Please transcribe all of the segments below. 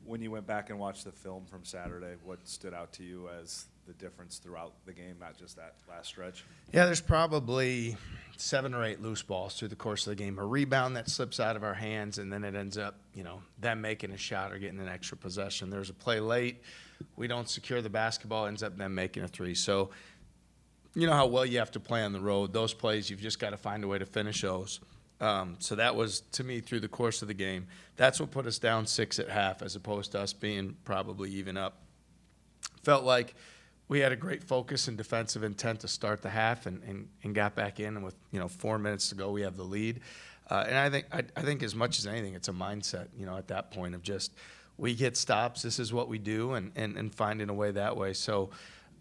When you went back and watched the film from Saturday, what stood out to you as the difference throughout the game, not just that last stretch? Yeah, there's probably 7 or 8 loose balls through the course of the game. A rebound that slips out of our hands, and then it ends up, them making a shot or getting an extra possession. There's a play late. We don't secure the basketball, ends up them making a three. So you know how well you have to play on the road. Those plays, you've just got to find a way to finish those. So that was, to me, through the course of the game. That's what put us down 6 at half as opposed to us being probably even up. Felt like we had a great focus and defensive intent to start the half and got back in. And with, 4 minutes to go, we have the lead. And I think as much as anything, it's a mindset, at that point of just we get stops, this is what we do, and finding a way that way. So,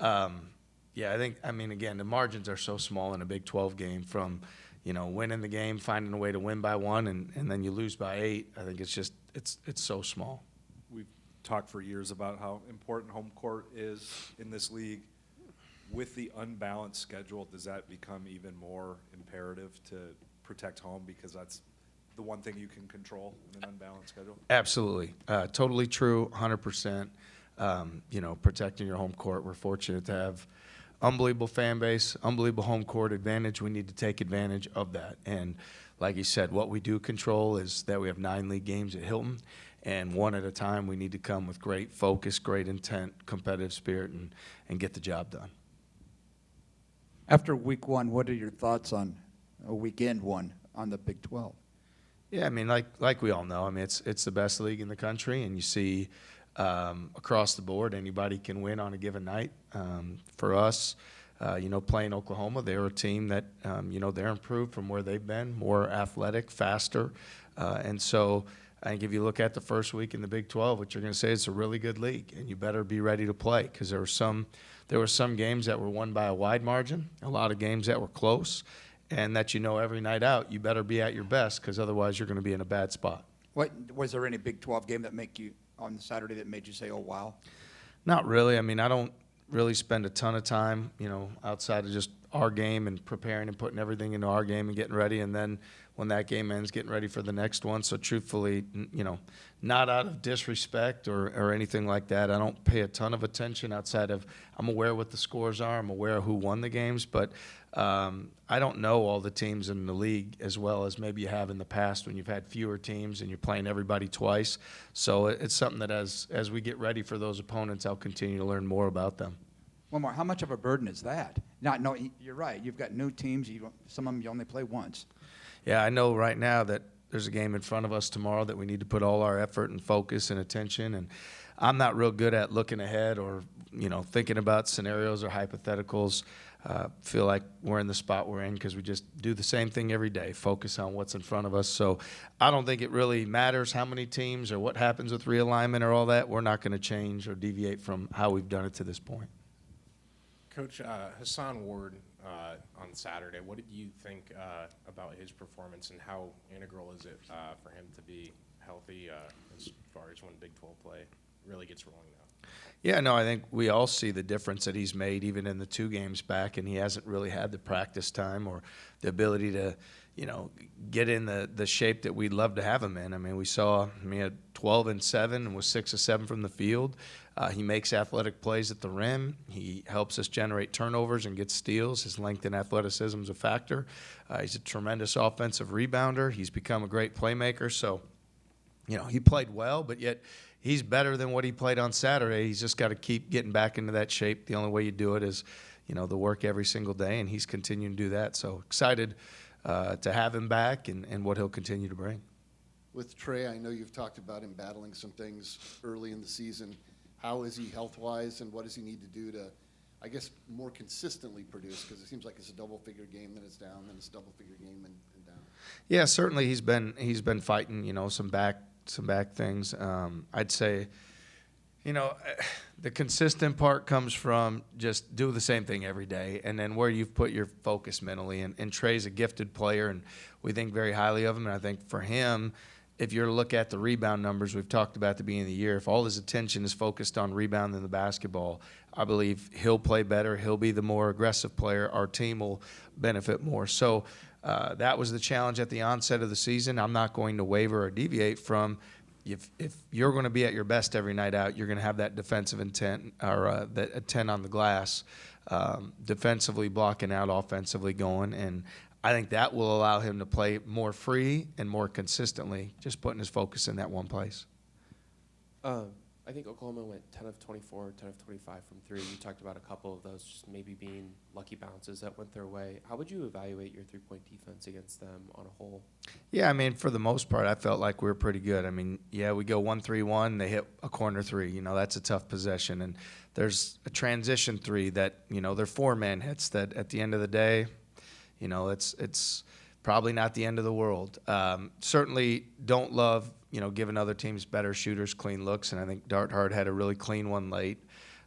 yeah, again, the margins are so small in a Big 12 game from – winning the game, finding a way to win by 1, and then you lose by 8. I think it's so small. We've talked for years about how important home court is in this league. With the unbalanced schedule, does that become even more imperative to protect home because that's the one thing you can control in an unbalanced schedule? Absolutely. Totally true, 100%. Protecting your home court. We're fortunate to have unbelievable fan base, unbelievable home court advantage. We need to take advantage of that. And like you said, what we do control is that we have 9 league games at Hilton, and one at a time we need to come with great focus, great intent, competitive spirit, and get the job done. After week 1, what are your thoughts on a weekend 1 on the Big 12? Yeah, like we all know, it's the best league in the country, and you see across the board, anybody can win on a given night. For us, playing Oklahoma, they're a team that, they're improved from where they've been, more athletic, faster. And so I think if you look at the first week in the Big 12, what you're going to say it's a really good league, and you better be ready to play because there were some games that were won by a wide margin, a lot of games that were close, and that every night out you better be at your best because otherwise you're going to be in a bad spot. Was there any Big 12 game that make you on Saturday that made you say, oh, wow? Not really. I don't really spend a ton of time, outside of just our game and preparing and putting everything into our game and getting ready. And then when that game ends, getting ready for the next one. So truthfully, not out of disrespect or anything like that. I don't pay a ton of attention outside of I'm aware what the scores are. I'm aware of who won the games. But I don't know all the teams in the league as well as maybe you have in the past when you've had fewer teams and you're playing everybody twice. So it's something that as we get ready for those opponents, I'll continue to learn more about them. One more. How much of a burden is that? You're right. You've got new teams. Some of them you only play once. Yeah, I know right now that there's a game in front of us tomorrow that we need to put all our effort and focus and attention. And I'm not real good at looking ahead or, thinking about scenarios or hypotheticals. Feel like we're in the spot we're in because we just do the same thing every day, focus on what's in front of us. So I don't think it really matters how many teams or what happens with realignment or all that. We're not going to change or deviate from how we've done it to this point. Coach, Hassan Ward on Saturday, what did you think about his performance and how integral is it for him to be healthy as far as when Big 12 play really gets rolling now? Yeah, no, I think we all see the difference that he's made even in the 2 games back, and he hasn't really had the practice time or the ability to, get in the shape that we'd love to have him in. We saw he had 12 and 7 and was 6 of 7 from the field. He makes athletic plays at the rim. He helps us generate turnovers and get steals. His length and athleticism is a factor. He's a tremendous offensive rebounder. He's become a great playmaker. So, he played well, but yet he's better than what he played on Saturday. He's just got to keep getting back into that shape. The only way you do it is, the work every single day, and he's continuing to do that. So excited to have him back and what he'll continue to bring. With Trey, I know you've talked about him battling some things early in the season. How is he health-wise, and what does he need to do to, I guess, more consistently produce? Because it seems like it's a double-figure game, then it's down, then it's a double-figure game and down. Yeah, certainly he's been fighting, some back things. I'd say, the consistent part comes from just do the same thing every day, and then where you've put your focus mentally. And Trey's a gifted player, and we think very highly of him. And I think for him, if you're to look at the rebound numbers we've talked about at the beginning of the year, if all his attention is focused on rebounding the basketball, I believe he'll play better. He'll be the more aggressive player. Our team will benefit more. So that was the challenge at the onset of the season. I'm not going to waver or deviate from, if you're going to be at your best every night out, you're going to have that defensive intent or that intent on the glass, defensively blocking out, offensively going, and I think that will allow him to play more free and more consistently, just putting his focus in that one place. I think Oklahoma went 10 of 24, 10 of 25 from three. You talked about a couple of those just maybe being lucky bounces that went their way. How would you evaluate your three-point defense against them on a whole? Yeah, I mean, for the most part, I felt like we were pretty good. I mean, yeah, we go 1-3-1, they hit a corner three. You know, that's a tough possession. And there's a transition three that, you know, they're four-man hits that at the end of the day, you know, it's probably not the end of the world. Certainly don't love, you know, giving other teams better shooters clean looks, and I think Dart Hard had a really clean one late.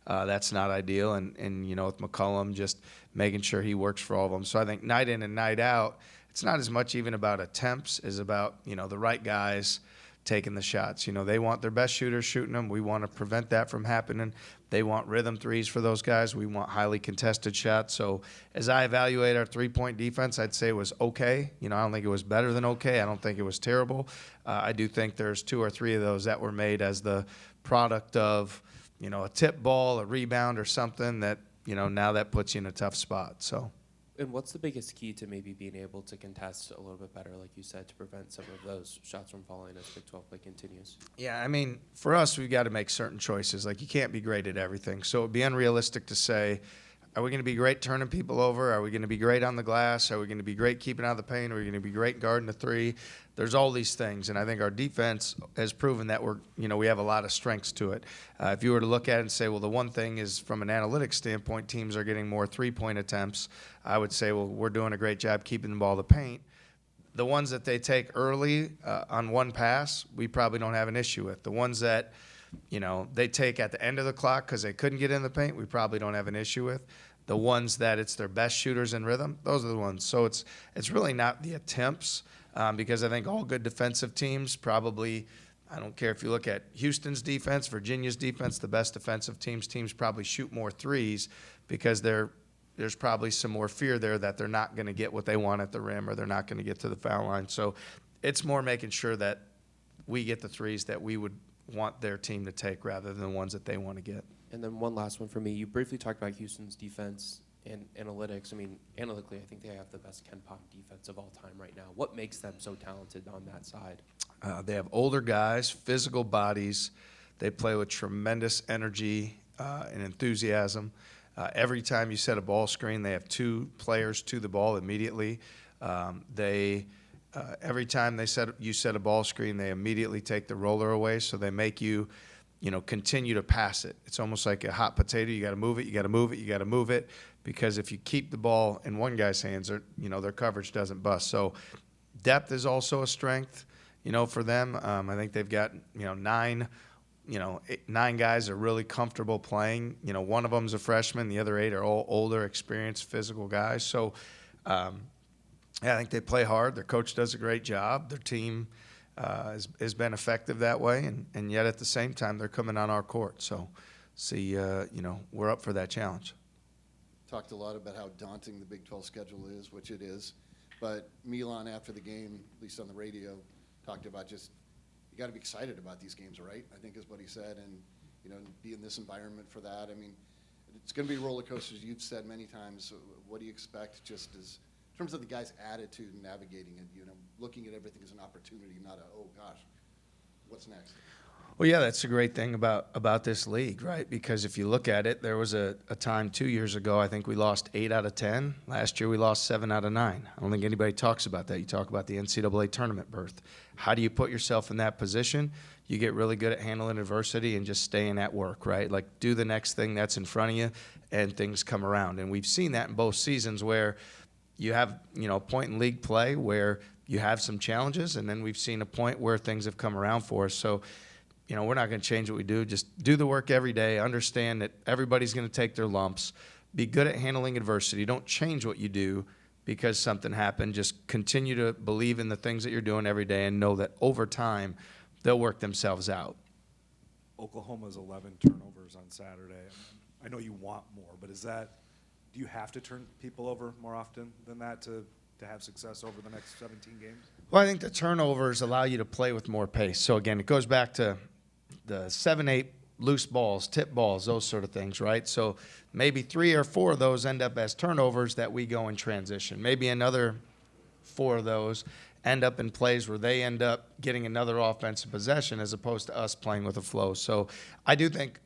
That's not ideal, and you know, with McCollum, just making sure he works for all of them. So I think night in and night out, it's not as much even about attempts as about, you know, the right guys taking the shots. You know, they want their best shooters shooting them. We want to prevent that from happening. They want rhythm threes for those guys. We want highly contested shots. So as I evaluate our three-point defense, I'd say it was okay. You know, I don't think it was better than okay. I don't think it was terrible. I do think there's two or three of those that were made as the product of, you know, a tip ball, a rebound, or something that, you know, now that puts you in a tough spot. So. And what's the biggest key to maybe being able to contest a little bit better, like you said, to prevent some of those shots from falling as Big 12 play continues? Yeah, I mean, for us, we've got to make certain choices. Like, you can't be great at everything. So it would be unrealistic to say, are we going to be great turning people over? Are we going to be great on the glass? Are we going to be great keeping out of the paint? Are we going to be great guarding the three? There's all these things, and I think our defense has proven that we have a lot of strengths to it. If you were to look at it and say, well, the one thing is from an analytics standpoint, teams are getting more three-point attempts, I would say, well, we're doing a great job keeping the ball in the paint. The ones that they take early on one pass, we probably don't have an issue with. The ones that, you know, they take at the end of the clock because they couldn't get in the paint, we probably don't have an issue with. The ones that it's their best shooters in rhythm, those are the ones. So it's really not the attempts, because I think all good defensive teams probably, I don't care if you look at Houston's defense, Virginia's defense, the best defensive teams probably shoot more threes because there's probably some more fear there that they're not going to get what they want at the rim or they're not going to get to the foul line. So it's more making sure that we get the threes that we would want their team to take rather than the ones that they want to get. And then one last one for me. You briefly talked about Houston's defense and analytics. I mean, analytically, I think they have the best Ken Pop defense of all time right now. What makes them so talented on that side? They have older guys, physical bodies. They play with tremendous energy and enthusiasm. Every time you set a ball screen, they have two players to the ball immediately. Every time you set a ball screen, they immediately take the roller away, so they make you, continue to pass it. It's almost like a hot potato. You got to move it, you got to move it, you got to move it, because if you keep the ball in one guy's hands, their coverage doesn't bust. So depth is also a strength, for them. I think they've got, nine guys are really comfortable playing. One of them's a freshman. The other 8 are all older, experienced, physical guys. So I think they play hard. Their coach does a great job. Their team has been effective that way, and yet at the same time, they're coming on our court. So, we're up for that challenge. Talked a lot about how daunting the Big 12 schedule is, which it is. But Milan, after the game, at least on the radio, talked about just you got to be excited about these games, right? I think is what he said, and be in this environment for that. I mean, it's going to be a roller coaster, as you've said many times. So what do you expect, just as in terms of the guy's attitude and navigating it? Looking at everything as an opportunity, not a oh gosh, what's next? Well, yeah, that's a great thing about this league, right? Because if you look at it, there was a time 2 years ago, I think we lost 8 out of 10. Last year we lost 7 out of 9. I don't think anybody talks about that. You talk about the NCAA tournament berth. How do you put yourself in that position? You get really good at handling adversity and just staying at work, right? Like, do the next thing that's in front of you, and things come around. And we've seen that in both seasons where you have, a point in league play where you have some challenges, and then we've seen a point where things have come around for us. So, we're not going to change what we do. Just do the work every day. Understand that everybody's going to take their lumps. Be good at handling adversity. Don't change what you do because something happened. Just continue to believe in the things that you're doing every day and know that over time they'll work themselves out. Oklahoma's 11 turnovers on Saturday. I know you want more, but do you have to turn people over more often than that to to have success over the next 17 games? Well, I think the turnovers allow you to play with more pace. So again, it goes back to the 7, 8 loose balls, tip balls, those sort of things, right? So maybe 3 or 4 of those end up as turnovers that we go in transition. Maybe another 4 of those end up in plays where they end up getting another offensive possession as opposed to us playing with a flow. So I do think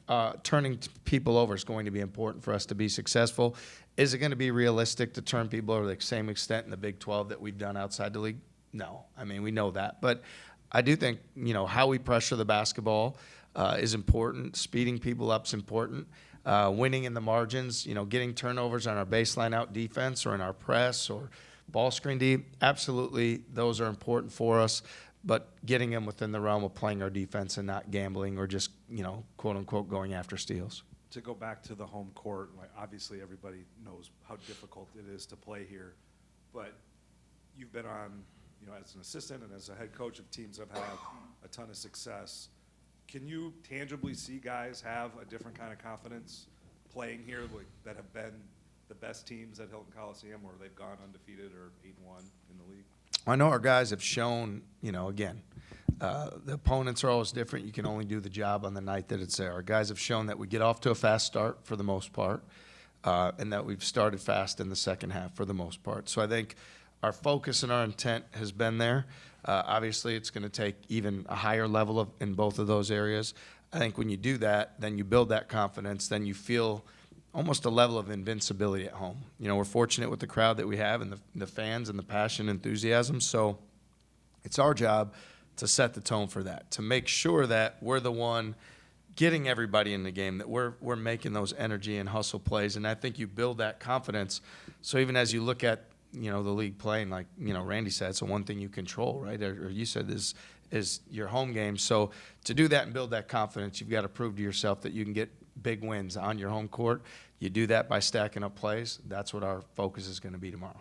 turning people over is going to be important for us to be successful. Is it going to be realistic to turn people over to the same extent in the Big 12 that we've done outside the league? No. I mean, we know that. But I do think, how we pressure the basketball is important. Speeding people up is important. Winning in the margins, getting turnovers on our baseline out defense or in our press or ball screen deep, absolutely, those are important for us. But getting them within the realm of playing our defense and not gambling or just, quote unquote, going after steals. To go back to the home court, like obviously everybody knows how difficult it is to play here, but you've been on, as an assistant and as a head coach of teams that have had a ton of success. Can you tangibly see guys have a different kind of confidence playing here, like, that have been the best teams at Hilton Coliseum, or they've gone undefeated or 8-1 in the league? I know our guys have shown, again, the opponents are always different. You can only do the job on the night that it's there. Our guys have shown that we get off to a fast start for the most part, and that we've started fast in the second half for the most part. So I think our focus and our intent has been there. Obviously, it's going to take even a higher level in both of those areas. I think when you do that, then you build that confidence, then you feel almost a level of invincibility at home. We're fortunate with the crowd that we have and the fans and the passion and enthusiasm. So it's our job to set the tone for that, to make sure that we're the one getting everybody in the game, that we're making those energy and hustle plays. And I think you build that confidence. So even as you look at, the league playing, like, Randy said, it's the one thing you control, right? Or you said is your home game. So to do that and build that confidence, you've got to prove to yourself that you can get big wins on your home court. You do that by stacking up plays. That's what our focus is going to be tomorrow.